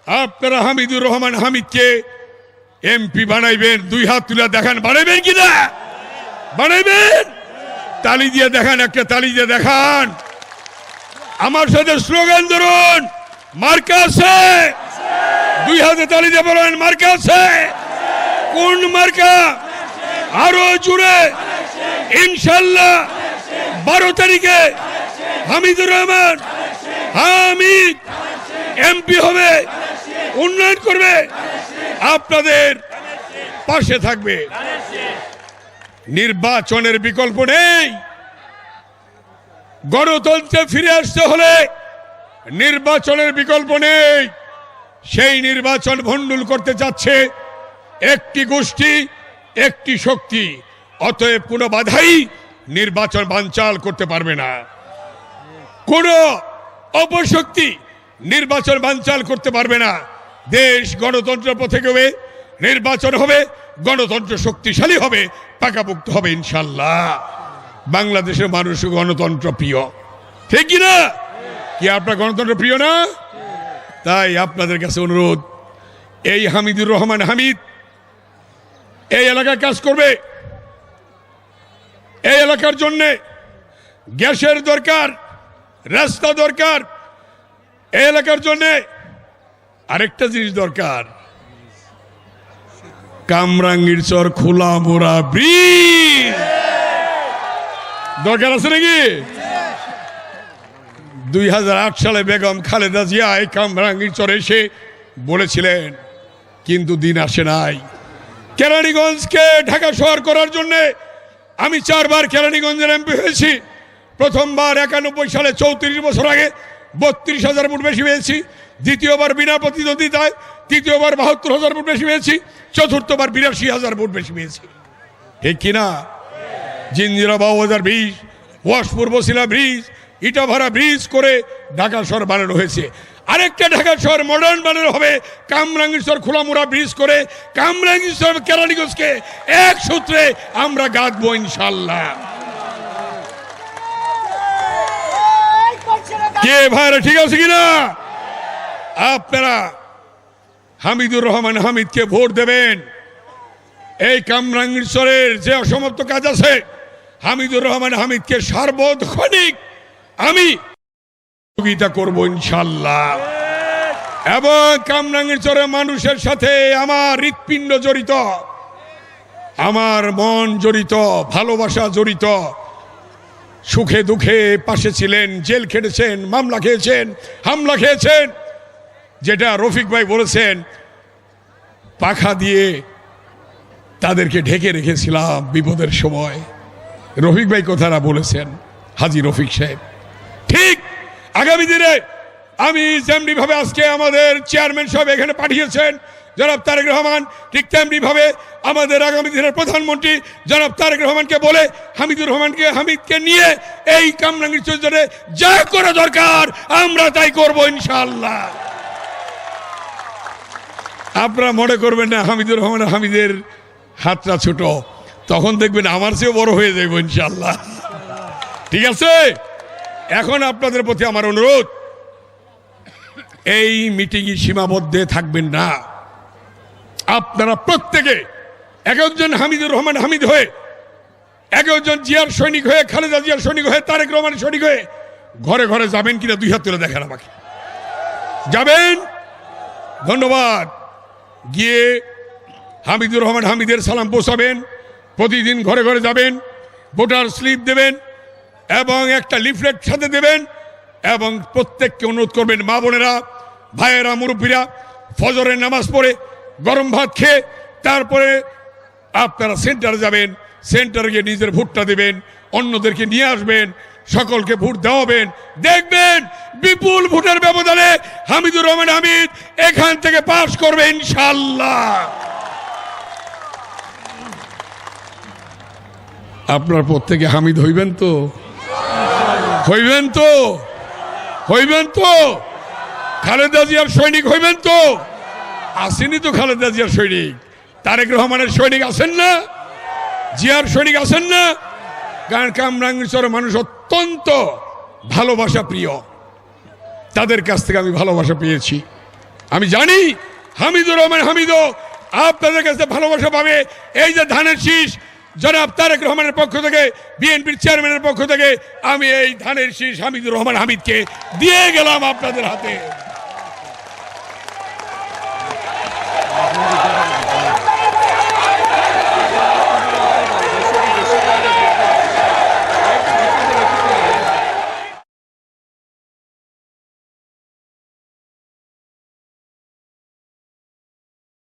আপনারা হামিদুর রহমান হামিদকে এমপি বানাইবেন, দুই হাত তুলে দেখান বানাইবেন কিনা? বানাইবেন? তালি দিয়ে দেখান, একটা তালি দিয়ে দেখান। আমার সাথে স্লোগান ধরুন, মার্কা আছে? দুই হাতে তালি দিয়ে বলেন মার্কা আছে। কোন মার্কা? আরো জুড়ে ইনশাল্লাহ 12 তারিখে হামিদুর রহমান হামিদ এমপি হবে, উন্নয়ন করবে, আপনাদের পাশে থাকবে। নির্বাচনের বিকল্প নেই। গণতন্ত্রে ফিরে আসতে হলে নির্বাচনের বিকল্প নেই। সেই নির্বাচন ভণ্ডুল করতে যাচ্ছে একটি গোষ্ঠী, একটি শক্তি। অতএব কোনো বাধাই নির্বাচন বানচাল করতে পারবে না। কোন অপশক্তি নির্বাচন বানচাল করতে পারবে না। দেশ গণতন্ত্রের পথে গেবে, নির্বাচন হবে, গণতন্ত্র শক্তিশালী হবে, পাকাপোক্ত হবে ইনশাল্লাহ। বাংলাদেশের মানুষ গণতন্ত্র প্রিয়, ঠিক কিনা? কি আপনার গণতন্ত্র প্রিয় না? তাই আপনাদের কাছে অনুরোধ, এই হামিদুর রহমান হামিদ এই এলাকায় কাজ করবে। এই এলাকার জন্য গ্যাসের দরকার, রাস্তা দরকার। এই এলাকার জন্য আরেকটা জিনিস দরকার, কামরাঙ্গীর চর খোলা মোড়া ব্রিজ দরকার আছে নাকি? 2008 সালে বেগম খালেদা জিয়া এই কামরাঙ্গীর চরে এসে বলেছিলেন, কিন্তু দিন আসে নাই। কেরানীগঞ্জকে ঢাকা শহর করার জন্য আমি 4 বার কেরানীগঞ্জের এমপি হয়েছি। প্রথমবার 91 সালে 34 বছর আগে 32,000 ভোট বেশি পেয়েছি। দ্বিতীয়বার বিনা প্রতিদ্বন্দ্বিতায়, তৃতীয়বার 72,000 ভোট বেশি পেয়েছি, চতুর্থবার 82,000 ভোট বেশি পেয়েছি, ঠিক কিনা? Jinjira Baubazar bridge, Washpur Basila bridge, Itabhara bridge করে ঢাকা শহর বানানো হয়েছে। আরেকটা ঢাকা শহর মডার্ন বানানো হবে কামরাঙ্গীরচর খোলামুড়া ব্রিজ করে। কামরাঙ্গীরচর কেরানীগঞ্জকে এক সূত্রে আমরা গাঁথবো ইনশাল্লাহ। কে ভাইরা ঠিক আছে কিনা? আপনারা হামিদুর রহমান হামিদকে ভোট দেবেন। এই কামরাঙ্গীরচরের যে অসমাপ্ত কাজ আছে, হামিদুর রহমান হামিদকে সার্বক্ষণিক আমি সহযোগিতা করব ইনশাল্লাহ। এবং কামরাঙ্গীরচরের মানুষের সাথে আমার হৃৎপিণ্ড জড়িত, আমার মন জড়িত, ভালোবাসা জড়িত। সুখে দুঃখে পাশে ছিলেন, জেল খেটেছেন, মামলা খেয়েছেন, হামলা খেয়েছেন। যেটা রফিক ভাই বলেছেন, পাখা দিয়ে তাদেরকে ঢেকে রেখেছিলাম বিপদের সময়। রফিক ভাই কথাটা বলেছেন, হাজী রফিক সাহেব। ঠিক আগামী দিনে আমি যেমনি ভাবে আজকে আমাদের চেয়ারম্যান সাহেব এখানে পাঠিয়েছেন জনাব তারেক রহমান, ঠিক তেমনি ভাবে আমাদের আগামী দিনের প্রধানমন্ত্রী জনাব তারেক রহমানকে বলে হামিদুর রহমানকে হামিদকে নিয়ে এই কামরাঙ্গীরচর জন্য যা করা দরকার আমরা তাই করবো ইনশাআল্লাহ। আপনারা মনে করবেন না হামিদুর রহমান হামিদের হাতটা ছোট, তখন দেখবেন আমার চেয়েও বড় হয়ে যাইব ইনশাআল্লাহ, ঠিক আছে? এখন আপনাদের প্রতি আমার অনুরোধ, এই মিটিংয়ে সীমাবদ্ধ থাকবেন না। আপনারা প্রত্যেকে এক একজন হামিদুর রহমান হামিদ হয়ে, এক একজন জিয়ার সৈনিক হয়ে, খালেদা জিয়ার সৈনিক হয়ে, তারেক রহমানের সৈনিক হয়ে ঘরে ঘরে যাবেন কিনা 2 হাত তুলে দেখেন আমাকে। যাবেন? ধন্যবাদ। গিয়ে হামিদুর রহমান হামিদের সালাম পৌঁছাবেন। প্রতিদিন ঘরে ঘরে যাবেন, ভোটার স্লিপ দেবেন এবং একটা লিফলেট সাথে দেবেন। এবং প্রত্যেককে অনুরোধ করবেন, মা বোনেরা, ভাইয়েরা, মুরব্বীরা, ফজরের নামাজ পড়ে গরম ভাত খেয়ে তারপরে আপনারা সেন্টারে যাবেন। সেন্টারে গিয়ে নিজের ভোটটা দেবেন, অন্যদেরকে নিয়ে আসবেন, সকলকে ভোট দেওয়াবেন। দেখবেন বিপুল ভোটের ব্যবধানে হামিদুর রহমান হামিদ এখান থেকে পাস করবে ইনশাআল্লাহ। আপনার প্রত্যেকে হামিদ হইবেন তো? হইবেন তো? হইবেন তো? খালেদা জিয়ার সৈনিক হইবেন তো? আসেনি তো খালেদা জিয়ার সৈনিক, তারেক রহমানের সৈনিক আছেন না, জিয়ার সৈনিক আছেন না? কারণ কামরাঙ্গীরচরের মানুষ অত্যন্ত ভালোবাসা প্রিয়, তাদের কাছ থেকে আমি ভালোবাসা পেয়েছি। আমি জানি হামিদুর রহমান হামিদও আপনাদের কাছে ভালোবাসা পাবে। এই যে ধানের শীষ জনাব তারেক রহমানের পক্ষ থেকে, বিএনপির চেয়ারম্যানের পক্ষ থেকে আমি এই ধানের শীষ হামিদুর রহমান হামিদকে দিয়ে গেলাম আপনাদের হাতে।